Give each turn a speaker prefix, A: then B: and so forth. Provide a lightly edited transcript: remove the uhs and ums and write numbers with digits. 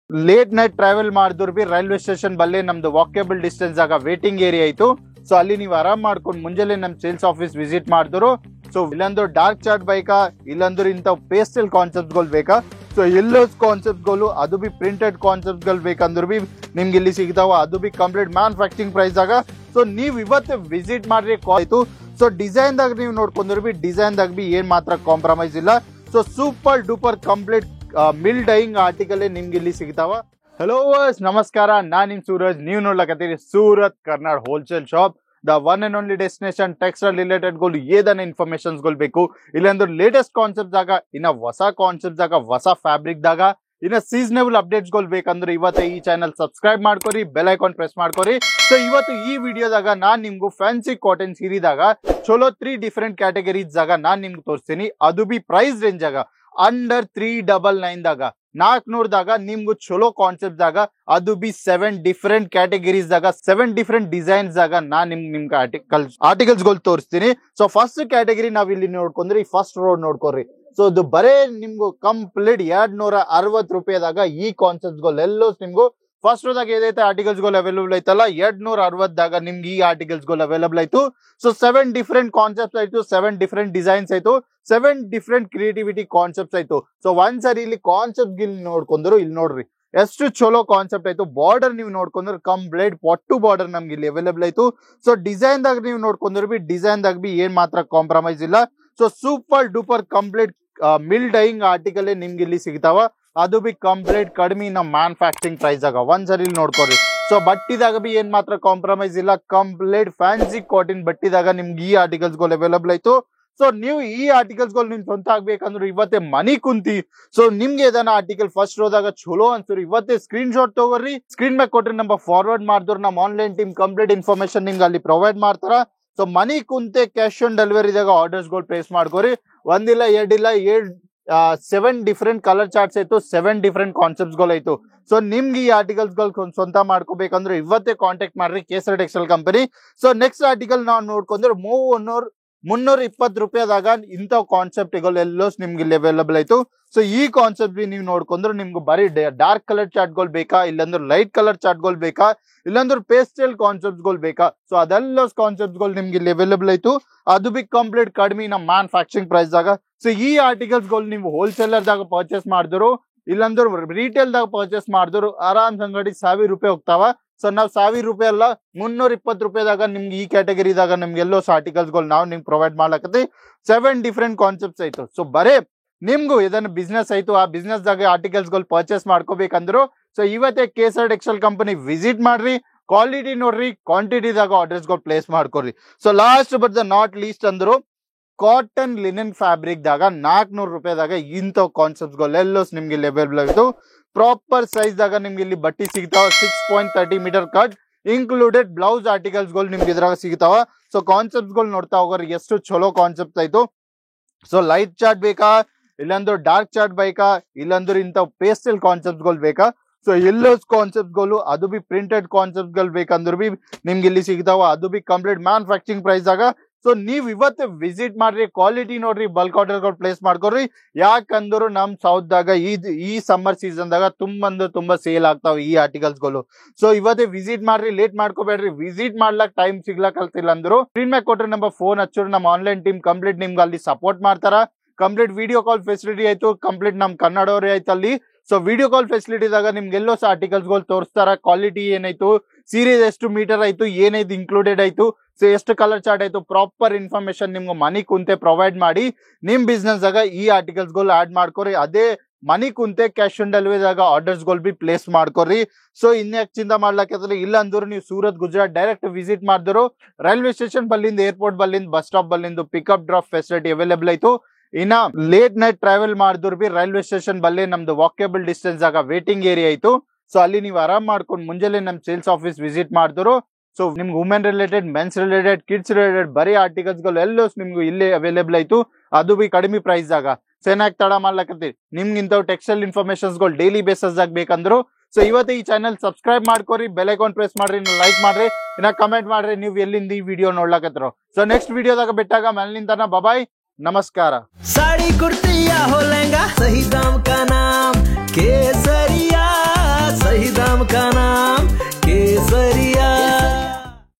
A: Late night travel ಮಾಡಿದ್ರು ಬಿ railway station ಬಲ್ಲೇ ನಮ್ದು ವಾಕೇಬಲ್ ಡಿಸ್ಟೆನ್ಸ್ ಆಗ ವೇಟಿಂಗ್ ಏರಿಯಾ ಇತ್ತು. ಸೊ ಅಲ್ಲಿ ನೀವು ಆರಾಮ್ ಮಾಡ್ಕೊಂಡು ಮುಂಜಾನೆ ನಮ್ ಸೇಲ್ಸ್ ಆಫೀಸ್ ವಿಸಿಟ್ ಮಾಡಿದ್ರು. ಸೊ ಇಲ್ಲಂದ್ರೆ ಡಾರ್ಕ್ ಚಾರ್ಟ್ ಬೇಕಾ, ಇಲ್ಲಂದ್ರೆ ಇಂಥ ಪೇಸ್ಟಲ್ ಕಾನ್ಸೆಪ್ಟ್ ಗಳು ಬೇಕಾ, ಸೊ ಎಲ್ಲೋಸ್ ಕಾನ್ಸೆಪ್ಟ್ ಗಳು ಅದು ಬಿ ಪ್ರಿಂಟೆಡ್ ಕಾನ್ಸೆಪ್ಟ್ ಗಳು ಬೇಕಂದ್ರು ಬಿ ನಿಮ್ಗೆ ಇಲ್ಲಿ ಸಿಗ್ತಾವ. ಅದು ಬಿ ಕಂಪ್ಲೀಟ್ ಮ್ಯಾನುಫ್ಯಾಕ್ಚರಿಂಗ್ ಪ್ರೈಸ್ ಆಗ. ಸೊ ನೀವು ಇವತ್ತು ವಿಸಿಟ್ ಮಾಡ್ರಿ ಆಯ್ತು. ಸೊ ಡಿಸೈನ್ ದಾಗ ನೀವು ನೋಡ್ಕೊಂಡ್ರು ಬಿ ಡಿಸೈನ್ ದಾಗ ಬಿ ಏನ್ ಮಾತ್ರ ಕಾಂಪ್ರಮೈಸ್ ಇಲ್ಲ. So super duper complete mill dyeing article ನಿಮ್ಗೆ ಇಲ್ಲಿ ಸಿಗ್ತಾವ. ಹಲೋ ನಮಸ್ಕಾರ, ನಾನ್ ನಿಮ್ ಸೂರಜ್. ನೀವು ನೋಡ್ಲಕತ್ತೀರಿ Surat Karnad wholesale shop, the one and only destination. Textile related ಗಳು ಏದನ್ನ ಇನ್ಫಾರ್ಮೇಶನ್ಸ್ ಗಳು ಬೇಕು, ಇಲ್ಲಾಂದ್ರೆ ಲೇಟೆಸ್ಟ್ ಕಾನ್ಸೆಪ್ಟ್ ದಾಗ, ಇನ್ನ ಹೊಸ ಕಾನ್ಸೆಪ್ಟ್ ದಾಗ, ಹೊಸ ಫ್ಯಾಬ್ರಿಕ್ ದಾಗ, ಇನ್ನ ಸೀಸನಬಲ್ ಅಪ್ಡೇಟ್ಸ್ ಗಳು ಬೇಕಂದ್ರೆ ಇವತ್ತು ಈ ಚಾನಲ್ ಸಬ್ಸ್ಕ್ರೈಬ್ ಮಾಡ್ಕೊರಿ, ಬೆಲ್ ಐಕಾನ್ ಪ್ರೆಸ್ ಮಾಡ್ಕೊರಿ. ಸೊ ಇವತ್ತು ಈ ವಿಡಿಯೋದಾಗ ನಾನ್ ನಿಮ್ಗೂ ಫ್ಯಾನ್ಸಿ ಕಾಟನ್ ಸೀರಿದಾಗ ಚಲೋ 3 ಡಿಫರೆಂಟ್ ಕ್ಯಾಟಗರೀಸ್ ದಾಗ ನಾನ್ ನಿಮ್ಗೆ ತೋರಿಸ್ತೀನಿ. ಅದು ಬಿ ಪ್ರೈಸ್ ರೇಂಜ್ ಆಗ ಅಂಡರ್ 399 ದಾಗ 400 ದಾಗ ನಿಮ್ಗೂ ಚಲೋ ಕಾನ್ಸೆಪ್ಟ್ ದಾಗ, ಅದು ಬಿ 7 ಡಿಫರೆಂಟ್ ಕ್ಯಾಟಗರೀಸ್ ದಾಗ 7 ಡಿಫರೆಂಟ್ ಡಿಸೈನ್ಸ್ ದಾಗ ನಾನ್ ನಿಮ್ಗೆ ಆರ್ಟಿಕಲ್ಸ್ ಗಳು ತೋರಿಸ್ತೀನಿ. ಸೊ ಫಸ್ಟ್ ಕ್ಯಾಟಗರಿ ನಾವ್ ಇಲ್ಲಿ ನೋಡ್ಕೊಂಡ್ರಿ, ಫಸ್ಟ್ ರೋಡ್ ನೋಡ್ಕೊರಿ. ಸೊ ಇದು ಬರೇ ನಿಮ್ಗೂ ಕಂಪ್ಲೀಟ್ 260 ರೂಪಾಯಿದಾಗ ಈ ಕಾನ್ಸೆಪ್ಟ್ ಗಳು ಎಲ್ಲೋ ನಿಮ್ಗೂ ಫಸ್ಟ್ ರೋದಾಗ ಏದೈತೆ ಆರ್ಟಿಕಲ್ಸ್ ಗಳು ಅವೈಲೇಬಲ್ ಐತಲ್ಲ 260 ದಾಗ ನಿಮ್ಗೆ ಈ ಆರ್ಟಿಕಲ್ಸ್ ಗಳು ಅವೈಲೇಬಲ್ ಆಯ್ತು. ಸೊ 7 ಡಿಫರೆಂಟ್ ಕಾನ್ಸೆಪ್ಟ್ ಆಯ್ತು, 7 ಡಿಫರೆಂಟ್ ಡಿಸೈನ್ಸ್ ಆಯ್ತು, 7 ಡಿಫರೆಂಟ್ ಕ್ರಿಯೇಟಿವಿಟಿ ಕಾನ್ಸೆಪ್ಟ್ಸ್ ಆಯ್ತು. ಸೊ ಒಂದ್ಸರಿ ಇಲ್ಲಿ ಕಾನ್ಸೆಪ್ಟ್ ಇಲ್ಲಿ ನೋಡ್ಕೊಂಡ್ರು, ಇಲ್ಲಿ ನೋಡ್ರಿ ಎಷ್ಟು ಚಲೋ ಕಾನ್ಸೆಪ್ಟ್ ಆಯ್ತು. ಬಾರ್ಡರ್ ನೀವು ನೋಡ್ಕೊಂಡ್ರೆ ಕಂಪ್ಲೀಟ್ ಪೊಟ್ಟು ಬಾರ್ಡರ್ ನಮ್ಗೆ ಇಲ್ಲಿ ಅವೈಲೇಬಲ್ ಆಯ್ತು. ಸೊ ಡಿಸೈನ್ ದಾಗ ನೀವು ನೋಡ್ಕೊಂಡ್ರು ಬಿ ಡಿಸೈನ್ ದಾಗ ಬಿ ಏನ್ ಮಾತ್ರ ಕಾಂಪ್ರಮೈಸ್ ಇಲ್ಲ. So super duper complete mill dyeing article ನಿಮ್ಗೆ ಇಲ್ಲಿ ಸಿಗ್ತಾವ. ಅದು ಬಿ ಕಂಪ್ಲೀಟ್ ಕಡಿಮೆ ನಮ್ಮ ಮ್ಯಾನುಫ್ಯಾಕ್ಚರಿಂಗ್ ಪ್ರೈಸ್ ಆಗ ಒಂದ್ಸರಿ ಇಲ್ಲಿ ನೋಡ್ಕೊರಿ. ಸೊ ಬಟ್ಟಿದಾಗ ಬಿ ಏನ್ ಮಾತ್ರ ಕಾಂಪ್ರಮೈಸ್ ಇಲ್ಲ, ಕಂಪ್ಲೀಟ್ ಫ್ಯಾನ್ಸಿ ಕಾಟನ್ ಬಟ್ಟಿದಾಗ ನಿಮ್ಗೆ ಈ ಆರ್ಟಿಕಲ್ಸ್ ಗಳು ಅವೈಲೇಬಲ್ ಆಯ್ತು. ಸೊ ನೀವು ಈ ಆರ್ಟಿಕಲ್ಸ್ ಗಳು ನಿಮ್ ಸ್ವಂತ ಆಗ್ಬೇಕಂದ್ರೆ ಇವತ್ತೇ ಮನಿ ಕುಂತಿ. ಸೊ ನಿಮ್ಗೆ ಏದಾನ ಆರ್ಟಿಕಲ್ ಫಸ್ಟ್ ರೋದಾಗ ಚಲೋ ಅನ್ಸರಿ ಇವತ್ತೇ ಸ್ಕ್ರೀನ್ ಶಾಟ್ ತಗೋರಿ, ಸ್ಕ್ರೀನ್ ಮ್ಯಾಗ ಕೊಟ್ರಿ ನಂಬರ್ ಫಾರ್ವರ್ಡ್ ಮಾಡಿದ್ರು ನಮ್ಮ ಆನ್ಲೈನ್ ಟೀಮ್ ಕಂಪ್ಲೀಟ್ ಇನ್ಫಾರ್ಮೇಶನ್ ನಿಮ್ಗೆ ಅಲ್ಲಿ ಪ್ರೊವೈಡ್ ಮಾಡ್ತಾರ. ಸೊ ಮನಿ ಕುಂತೆ ಕ್ಯಾಶ್ ಆನ್ ಡೆಲಿವರಿದಾಗ ಆರ್ಡರ್ಸ್ ಗಳು ಪ್ಲೇಸ್ ಮಾಡ್ಕೋರಿ. ಒಂದಿಲ್ಲ ಎರಡಿಲ್ಲ 7 ಡಿಫರೆಂಟ್ ಕಲರ್ ಚಾರ್ಟ್ಸ್ ಆಯ್ತು, 7 ಡಿಫರೆಂಟ್ ಕಾನ್ಸೆಪ್ಟ್ಸ್ ಗಳು ಆಯ್ತು. ಸೊ ನಿಮ್ಗೆ ಈ ಆರ್ಟಿಕಲ್ಸ್ ಗಳು ಸ್ವಂತ ಮಾಡ್ಕೋಬೇಕಂದ್ರೆ ಇವತ್ತೇ ಕಾಂಟ್ಯಾಕ್ಟ್ ಮಾಡ್ರಿ ಕೇಸರಿ textile company. So next article ನಾವು ನೋಡ್ಕೊಂಡ್ರೆ 320 ರೂಪಾಯಿದಾಗ ಇಂಥ ಕಾನ್ಸೆಪ್ಟ್ ಎಲ್ಲೋ ನಿಮ್ಗೆ ಇಲ್ಲಿ ಅವೈಲೇಬಲ್ ಆಯ್ತು. ಸೊ ಈ ಕಾನ್ಸೆಪ್ಟ್ ನೀವು ನೋಡ್ಕೊಂಡ್ರೆ ನಿಮ್ಗೆ ಬರೀ ಡಾರ್ಕ್ ಕಲರ್ ಚಾರ್ಟ್ ಗಳು ಬೇಕಾ, ಇಲ್ಲಾಂದ್ರೆ ಲೈಟ್ ಕಲರ್ ಚಾರ್ಟ್ ಗಳು ಬೇಕಾ, ಇಲ್ಲಾಂದ್ರೆ ಪೇಸ್ಟಲ್ ಕಾನ್ಸೆಪ್ಟ್ ಗಳು ಬೇಕಾ, ಸೊ ಅದೆಲ್ಲ ಕಾನ್ಸೆಪ್ಟ್ ಗಳು ನಿಮ್ಗೆ ಇಲ್ಲಿ ಅವೈಲೇಬಲ್ ಆಯ್ತು. ಅದು ಬಿ ಕಂಪ್ಲೀಟ್ ಕಡಿಮೆ ನಮ್ಮ ಮ್ಯಾನುಫ್ಯಾಕ್ಚರಿಂಗ್ ಪ್ರೈಸ್ ದಾಗ. ಸೊ ಈ ಆರ್ಟಿಕಲ್ಸ್ ಗಳು ನೀವು ಹೋಲ್ಸೇಲರ್ ದಾಗ ಪರ್ಚೇಸ್ ಮಾಡಿದ್ರು, ಇಲ್ಲಾಂದ್ರೆ ರಿಟೇಲ್ ದಾಗ ಪರ್ಚೇಸ್ ಮಾಡಿದ್ರು ಆರಾಮ್ ಸಂಗಡಿ 1000 ರೂಪಾಯಿ ಹೋಗ್ತಾವ. ಸೊ ನಾವ್ 1000 ರೂಪಾಯಿ ಅಲ್ಲ 320 ರೂಪಾಯಿದಾಗ ನಿಮ್ಗೆ ಈ ಕ್ಯಾಟಗರಿದಾಗ ನಿಮ್ಗೆ ಎಲ್ಲೋ ಆರ್ಟಿಕಲ್ಸ್ ಗಳು ನಾವು ನಿಮ್ಗೆ ಪ್ರೊವೈಡ್ ಮಾಡ್ಲಕತ್ತಿ. 7 ಡಿಫರೆಂಟ್ ಕಾನ್ಸೆಪ್ಟ್ಸ್ ಆಯ್ತು. ಸೊ ಬರೇ ನಿಮ್ಗೂ ಇದನ್ನ ಬಿಸ್ನೆಸ್ ಆಯ್ತು, ಆ ಬಿಸ್ನೆಸ್ ದಾಗ ಆರ್ಟಿಕಲ್ಸ್ ಗಳು ಪರ್ಚೇಸ್ ಮಾಡ್ಕೋಬೇಕಂದ್ರು ಸೊ ಇವತ್ತೇ ಕೇಸರಿ ಟೆಕ್ಸ್ಟೈಲ್ ಕಂಪನಿ ವಿಸಿಟ್ ಮಾಡ್ರಿ, ಕ್ವಾಲಿಟಿ ನೋಡ್ರಿ, ಕ್ವಾಂಟಿಟಿದಾಗ ಆರ್ಡರ್ಸ್ ಗಳು ಪ್ಲೇಸ್ ಮಾಡ್ಕೊರಿ. So last but the not least ಅಂದ್ರು ಕಾಟನ್ ಲಿನನ್ ಫ್ಯಾಬ್ರಿಕ್ ದಾಗ 400 ರೂಪಾಯಿದಾಗ ಇಂಥ ಕಾನ್ಸೆಪ್ಟ್ ಗಳು ಎಲ್ಲೋ ನಿಮ್ಗೆ ಇಲ್ಲಿ ಅವೈಲೇಬಲ್ ಆಯ್ತು. ಪ್ರಾಪರ್ ಸೈಜ್ ದಾಗ ನಿಮ್ಗೆ ಇಲ್ಲಿ ಬಟ್ಟಿ ಸಿಗ್ತಾವ. 6.30 metre cut included blouse articles ಗಳು ನಿಮ್ಗೆ ಇದ್ರಾಗ ಸಿಗ್ತಾವ. ಸೊ ಕಾನ್ಸೆಪ್ಟ್ ಗಳು ನೋಡ್ತಾ ಹೋಗೋರಿ ಎಷ್ಟು ಚಲೋ ಕಾನ್ಸೆಪ್ಟ್ ಆಯ್ತು. ಸೊ ಲೈಟ್ ಚಾರ್ಟ್ ಬೇಕಾ, ಇಲ್ಲಾಂದ್ರೆ ಡಾರ್ಕ್ ಚಾರ್ಟ್ ಬೇಕಾ, ಇಲ್ಲಾಂದ್ರೆ ಇಂಥ ಪೇಸ್ಟಲ್ ಕಾನ್ಸೆಪ್ಟ್ ಗಳು ಬೇಕಾ, ಸೊ ಎಲ್ಲೋಸ್ ಕಾನ್ಸೆಪ್ಟ್ ಗಳು ಅದು ಬಿ ಪ್ರಿಂಟೆಡ್ ಕಾನ್ಸೆಪ್ಟ್ ಗಳು ಬೇಕಂದ್ರೆ ಬಿ ನಿಮ್ಗೆ ಇಲ್ಲಿ ಸಿಗ್ತಾವ. ಅದು ಬಿ ಕಂಪ್ಲೀಟ್ ಮ್ಯಾನುಫ್ಯಾಕ್ಚರಿಂಗ್ ಪ್ರೈಸ್ ಆಗ. ಸೊ ನೀವ್ ಇವತ್ತು ವಿಸಿಟ್ ಮಾಡ್ರಿ, ಕ್ವಾಲಿಟಿ ನೋಡ್ರಿ, ಬಲ್ಕ್ ಆರ್ಡರ್ ಗಳು ಪ್ಲೇಸ್ ಮಾಡ್ಕೊರಿ. ಯಾಕಂದ್ರು ನಮ್ ಸೌತ್ ದಾಗ ಈ ಸಮ್ಮರ್ ಸೀಸನ್ ದಾಗ ತುಂಬಾ ಸೇಲ್ ಆಗ್ತಾವ ಈ ಆರ್ಟಿಕಲ್ಸ್ ಗಳು. ಸೊ ಇವತ್ತೇ ವಿಸಿಟ್ ಮಾಡ್ರಿ, ಲೇಟ್ ಮಾಡ್ಕೋಬೇಡ್ರಿ. ವಿಸಿಟ್ ಮಾಡ್ಲಕ್ ಟೈಮ್ ಸಿಗ್ಲಕ್ ಕಲ್ತಿಲ್ಲ ಅಂದ್ರು ಸ್ಕ್ರೀನ್ ಮ್ಯಾಗ ಕೊಟ್ರಿ ನಂಬರ್ ಫೋನ್ ಹಚ್ಚೋರು ನಮ್ಮ ಆನ್ಲೈನ್ ಟೀಮ್ ಕಂಪ್ಲೀಟ್ ನಿಮ್ಗೆ ಅಲ್ಲಿ ಸಪೋರ್ಟ್ ಮಾಡ್ತಾರ. ಕಂಪ್ಲೀಟ್ ವಿಡಿಯೋ ಕಾಲ್ ಫೆಸಿಲಿಟಿ ಆಯ್ತು, ಕಂಪ್ಲೀಟ್ ನಮ್ ಕನ್ನಡವ್ರೆ ಆಯ್ತು ಅಲ್ಲಿ. ಸೊ ವಿಡಿಯೋ ಕಾಲ್ ಫೆಸಿಲಿಟಿದಾಗ ನಿಮ್ಗೆ ಎಲ್ಲೋ ಆರ್ಟಿಕಲ್ಸ್ ಗಳು ತೋರಿಸ್ತಾರ, ಕ್ವಾಲಿಟಿ ಏನಾಯ್ತು, ಸೀರೀಸ್ ಎಷ್ಟು ಮೀಟರ್ ಆಯ್ತು, ಏನೈತು ಇನ್ಕ್ಲೂಡೆಡ್ ಆಯ್ತು, ಸೊ ಎಷ್ಟು ಕಲರ್ ಚಾರ್ಟ್ ಆಯ್ತು, ಪ್ರಾಪರ್ ಇನ್ಫಾರ್ಮೇಶನ್ ನಿಮ್ಗೆ ಮನಿ ಕುಂತೆ ಪ್ರೊವೈಡ್ ಮಾಡಿ ನಿಮ್ ಬಿಸ್ನೆಸ್ ದಾಗ ಈ ಆರ್ಟಿಕಲ್ಸ್ ಗಳು ಆಡ್ ಮಾಡ್ಕೊರಿ. ಅದೇ ಮನಿ ಕುಂತೆ ಕ್ಯಾಶ್ ಆನ್ ಡೆಲಿವರಿದಾಗ ಆರ್ಡರ್ಸ್ ಗಳು ಬಿ ಪ್ಲೇಸ್ ಮಾಡ್ಕೊರಿ. ಸೊ ಇನ್ಯಾಕ್ ಚಿಂತ ಮಾಡ್ಲಕ್ಕೆ ಇಲ್ಲ ಅಂದ್ರು ನೀವು ಸೂರತ್ ಗುಜರಾತ್ ಡೈರೆಕ್ಟ್ ವಿಸಿಟ್ ಮಾಡಿದ್ರು ರೈಲ್ವೆ ಸ್ಟೇಷನ್ ಬಲ್ಲಿಂದ, ಏರ್ಪೋರ್ಟ್ ಬಲ್ಲಿಂದ, ಬಸ್ ಸ್ಟಾಪ್ ಬಲ್ಲಿಂದ ಪಿಕಪ್ ಡ್ರಾಪ್ ಫೆಸಿಲಿಟಿ ಅವೈಲೇಬಲ್ ಆಯ್ತು. ಇನ್ನ ಲೇಟ್ ನೈಟ್ ಟ್ರಾವೆಲ್ ಮಾಡಿದ್ರು ಬಿ ರೈಲ್ವೆ ಸ್ಟೇಷನ್ ಬಲ್ಲೇ ನಮ್ದು ವಾಕೇಬಲ್ ಡಿಸ್ಟೆನ್ಸ್ ಆಗ ವೇಟಿಂಗ್ ಏರಿಯಾ ಆಯ್ತು. ಸೊ ಅಲ್ಲಿ ನೀವು ಆರಾಮ್ ಮಾಡ್ಕೊಂಡು ಮುಂಜಾನೆ ನಮ್ ಸೇಲ್ಸ್ ಆಫೀಸ್ ವಿಸಿಟ್ ಮಾಡಿದ್ರು ಸೊ ನಿಮ್ಗೆ women related, mens related, kids related ಬರೀ ಆರ್ಟಿಕಲ್ಸ್ ಗಳು ಎಲ್ಲೋ ನಿಮ್ಗೆ ಇಲ್ಲೇ ಅವೈಲೇಬಲ್ ಆಯ್ತು. ಅದು ಬಿ ಕಡಿಮೆ ಪ್ರೈಸ್ ಆಗ. ಚೆನ್ನಾಗಿ ತಡ ಮಾಡ್ಲಕತ್ತಿ ನಿಮ್ಗೆ ಇಂಥವ್ ಟೆಕ್ಸ್ಟೈಲ್ ಇನ್ಫಾರ್ಮೇಶನ್ಸ್ ಗಳು ಡೈಲಿ ಬೇಸಸ್ ಆಗಿ ಬೇಕಂದ್ರು ಸೊ ಇವತ್ತು ಈ ಚಾನಲ್ ಸಬ್ಸ್ಕ್ರೈಬ್ ಮಾಡ್ಕೊರಿ, ಬೆಲ್ ಐಕಾನ್ ಪ್ರೆಸ್ ಮಾಡ್ರಿ, ಲೈಕ್ ಮಾಡ್ರಿ, ಇನ್ನ ಕಮೆಂಟ್ ಮಾಡ್ರಿ ನೀವು ಎಲ್ಲಿಂದ ಈ ವಿಡಿಯೋ ನೋಡ್ಲಕತ್ರೋ. ಸೊ ನೆಕ್ಸ್ಟ್ ವಿಡಿಯೋದಾಗ ಬಿಟ್ಟಾಗ ಮೇಲಿಂದ ಬಾಯ್, नमस्कार।
B: साड़ी कुर्ती या हो लहंगा, सही दाम का नाम केसरिया। ನಮ್ಕಾನ